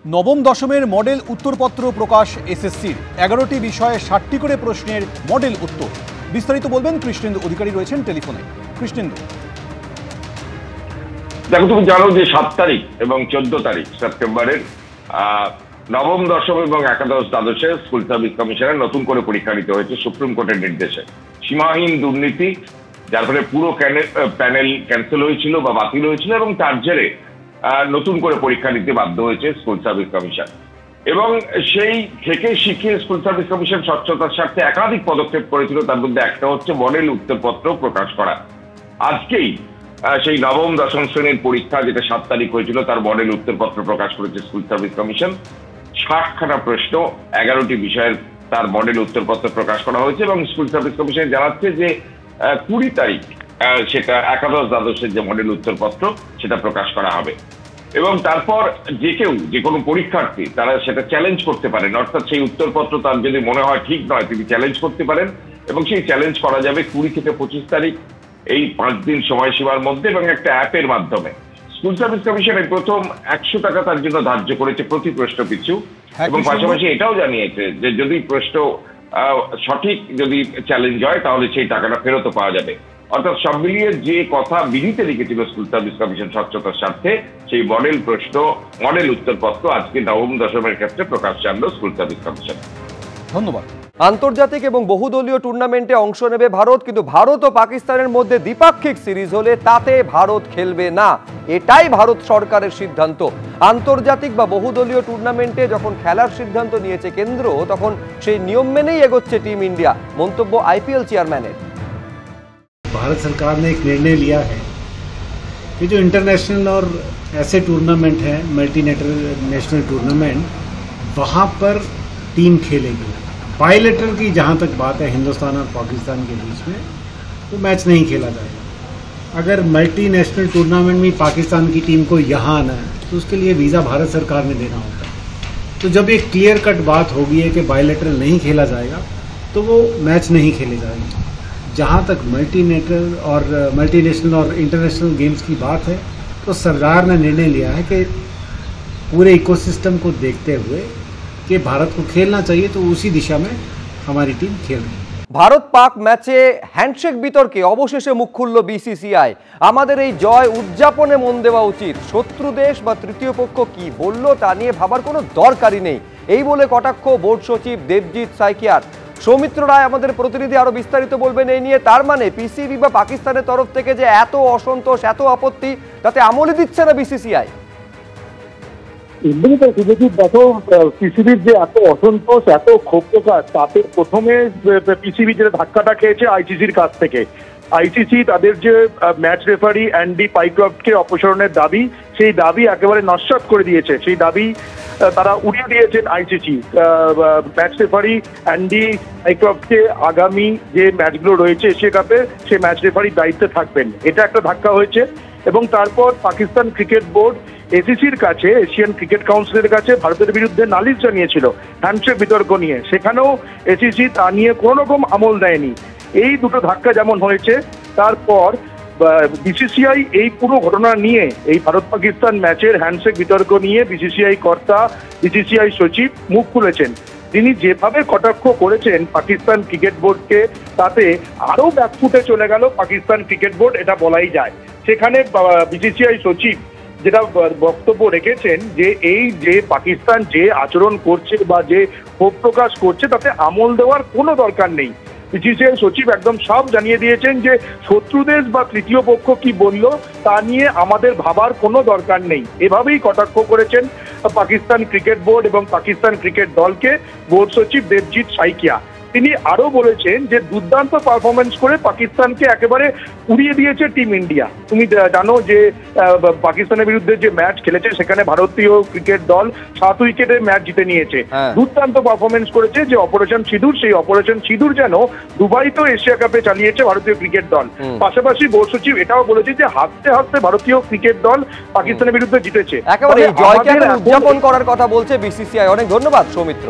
নবম দশমের মডেল উত্তরপত্র প্রকাশ এসএসসির 11টি বিষয়ে 60টি করে প্রশ্নের মডেল উত্তর। বিস্তারিত বলবেন কৃষ্ণেন্দু অধিকারী, রয়েছেন টেলিফোনে। কৃষ্ণেন্দু, দেখো, তুমি জানো যে 7 তারিখ এবং 14 তারিখ সেপ্টেম্বরের নবম দশম এবং একাদশ দ্বাদশে স্কুল সার্ভিস কমিশনের নতুন করে পরীক্ষা নিতে হয়েছে সুপ্রিম কোর্টের নির্দেশে। সীমাহীন দুর্নীতি, যার ফলে পুরো প্যানেল ক্যান্সেল হয়েছিল বা বাতিল হয়েছিল এবং তার জেরে নতুন করে পরীক্ষা নিতে বাধ্য হয়েছে স্কুল সার্ভিস কমিশন। এবং সেই থেকে শিখিয়ে স্কুল সার্ভিস কমিশন স্বচ্ছতার স্বার্থে একাধিক পদক্ষেপ করেছিল। তার মধ্যে একটা হচ্ছে মডেল উত্তরপত্র প্রকাশ করা। আজকেই সেই নবম দশম শ্রেণীর পরীক্ষা, যেটা 7 তারিখ হয়েছিল, তার মডেল উত্তরপত্র প্রকাশ করেছে স্কুল সার্ভিস কমিশন। 60খানা প্রশ্ন, 11টি বিষয়ের তার মডেল উত্তরপত্র প্রকাশ করা হয়েছে এবং স্কুল সার্ভিস কমিশন জানাচ্ছে যে 20 তারিখ সেটা একাদশ দ্বাদশের যে মডেল উত্তরপত্র সেটা প্রকাশ করা হবে। এবং তারপর যে কোনো পরীক্ষার্থী তারা সেটা চ্যালেঞ্জ করতে পারেন, অর্থাৎ সেই উত্তরপত্র তার যদি মনে হয় ঠিক নয়, তিনি চ্যালেঞ্জ করতে পারেন এবং সেই চ্যালেঞ্জ করা যাবে 20 থেকে 25 তারিখ, এই 5 দিন সময়সীমার মধ্যে, এবং একটা অ্যাপের মাধ্যমে। স্কুল সার্ভিস কমিশনের প্রথম 100 টাকা তার জন্য ধার্য করেছে প্রতি প্রশ্ন পিছু, এবং পাশাপাশি এটাও জানিয়েছে যে যদি প্রশ্ন সঠিক যদি চ্যালেঞ্জ হয় তাহলে সেই টাকাটা ফেরতও পাওয়া যাবে। অর্থাৎ সব মিলিয়ে যে কথা বিধিতে লিখেছিল স্কুল সার্ভিস কমিশন স্বচ্ছতার স্বার্থে, সেই মডেল প্রশ্ন, মডেল উত্তরপত্র আজকে নবম দশমের ক্ষেত্রে প্রকাশ জানলো স্কুল সার্ভিস কমিশন। ধন্যবাদ। আন্তর্জাতিক এবং বহুদলীয় টুর্নামেন্টে অংশ নেবে ভারত, কিন্তু ভারত ও পাকিস্তানের মধ্যে দ্বিপাক্ষিক সিরিজ হলে তাতে ভারত খেলবে না, এটাই ভারত সরকারের সিদ্ধান্ত। আন্তর্জাতিক বা বহুদলীয় টুর্নামেন্টে যখন খেলার সিদ্ধান্ত নিয়েছে কেন্দ্র, তখন সেই নিয়ম মেনেই এগোচ্ছে টিম ইন্ডিয়া। মন্তব্য আইপিএল চেয়ারম্যানের। भारत सरकार ने एक निर्णय लिया है कि जो इंटरनेशनल और ऐसे टूर्नामेंट हैं, मल्टी नेशनल टूर्नामेंट, वहाँ पर टीम खेलेगी। बायलैटरल की जहाँ तक बात है हिंदुस्तान और पाकिस्तान के बीच में, वो मैच नहीं खेला जाएगा। अगर मल्टी नेशनल टूर्नामेंट में पाकिस्तान की टीम को यहाँ आना है तो उसके लिए वीज़ा भारत सरकार ने देना होता है। तो जब एक क्लियर कट बात होगी है कि बायलैटरल नहीं खेला जाएगा तो वो मैच नहीं खेले जाएंगे। जहाँ तक मल्टीनेशनल और इंटरनेशनल गेम्स की बात है, तो सरकार ने निर्णय लिया है कि पूरे इकोसिस्टम को देखते हुए कि भारत को खेलना चाहिए, तो उसी दिशा में हमारी टीम खेल रही है। ভারত পাক ম্যাচে হ্যান্ডশেক বিতর্কে অবশেষে মুখ খুলল বিসিসিআই। আমাদের এই জয় উদযাপনে মন দেওয়া উচিত, শত্রু দেশ বা তৃতীয় পক্ষ কি বলল তা নিয়ে ভাবার কোনো দরকারই নেই, এই বলে কটাক্ষ বোর্ড সচিব দেবজিৎ সাইকিয়ার। সৌমিত্র রায় আমাদের প্রতিনিধি আরো বিস্তারিত বলবেন এই নিয়ে। তার মানে পিসিবি বা পাকিস্তানের তরফ থেকে যে এত অসন্তোষ, এত আপত্তি, তাতে আমলই দিচ্ছে না বিসিসিআই। দেখো, পিসিবির যে এত অসন্তোষ, এত ক্ষোভ প্রকাশ, তাতে প্রথমে পিসিবি যে ধাক্কাটা খেয়েছে আইসিসির কাছ থেকে। আইসিসি তাদের যে ম্যাচ রেফারি অ্যান্ডি পাইক্রফটকে অপসারণের দাবি, সেই দাবি একেবারে নস্যাৎ করে দিয়েছে। সেই দাবি তারা উড়িয়ে দিয়েছেন আইসিসি। ম্যাচ রেফারি অ্যান্ডি পাইক্রফটকে আগামী যে ম্যাচগুলো রয়েছে এশিয়া কাপে, সে ম্যাচ রেফারির দায়িত্বে থাকবেন, এটা একটা ধাক্কা হয়েছে। এবং তারপর পাকিস্তান ক্রিকেট বোর্ড এসিসির কাছে, এশিয়ান ক্রিকেট কাউন্সিলের কাছে ভারতের বিরুদ্ধে নালিশ জানিয়েছিল হ্যান্ডশেক বিতর্ক নিয়ে। সেখানেও এসিসি তা নিয়ে কোনো রকম আমল দেয়নি। এই দুটো ধাক্কা যেমন হয়েছে, তারপর বিসিসিআই এই পুরো ঘটনা নিয়ে, এই ভারত পাকিস্তান ম্যাচের হ্যান্ডশেক বিতর্ক নিয়ে বিসিসিআই কর্তা, বিসিসিআই সচিব মুখ খুলেছেন। তিনি যেভাবে কটাক্ষ করেছেন পাকিস্তান ক্রিকেট বোর্ডকে, তাতে আরও ব্যাকফুটে চলে গেল পাকিস্তান ক্রিকেট বোর্ড, এটা বলাই যায়। সেখানে বিসিসিআই সচিব যেটা বক্তব্য রেখেছেন যে এই যে পাকিস্তান যে আচরণ করছে বা যে ক্ষোভ প্রকাশ করছে, তাতে আমল দেওয়ার কোনো দরকার নেই। বিসিসিআই সচিব একদম সব জানিয়ে দিয়েছেন যে শত্রু দেশ বা তৃতীয় পক্ষ কি বলল তা নিয়ে আমাদের ভাবার কোনো দরকার নেই। এভাবেই কটাক্ষ করেছেন পাকিস্তান ক্রিকেট বোর্ড এবং পাকিস্তান ক্রিকেট দলকে বোর্ড সচিব দেবজিৎ সাইকিয়া। তিনি আরো বলেছেন যে দুর্দান্ত পারফরমেন্স করে পাকিস্তানকে একেবারে উড়িয়ে দিয়েছে টিম ইন্ডিয়া। তুমি জানো যে পাকিস্তানের বিরুদ্ধে যে ম্যাচ খেলেছে সেখানে ভারতীয় ক্রিকেট দল 7 উইকেটে ম্যাচ জিতে নিয়েছে। দুর্দান্ত পারফরমেন্স করেছে যে অপারেশন সিঁদুর, সেই অপারেশন সিঁদুর যেন দুবাইতেও এশিয়া কাপে চালিয়েছে ভারতীয় ক্রিকেট দল। পাশাপাশি বোর্ড সচিব এটাও বলেছে যে হাসতে হাসতে ভারতীয় ক্রিকেট দল পাকিস্তানের বিরুদ্ধে জিতেছে। একেবারে জয়কে উদযাপন করার কথা বলছে বিসিসিআই। অনেক ধন্যবাদ সৌমিত্র।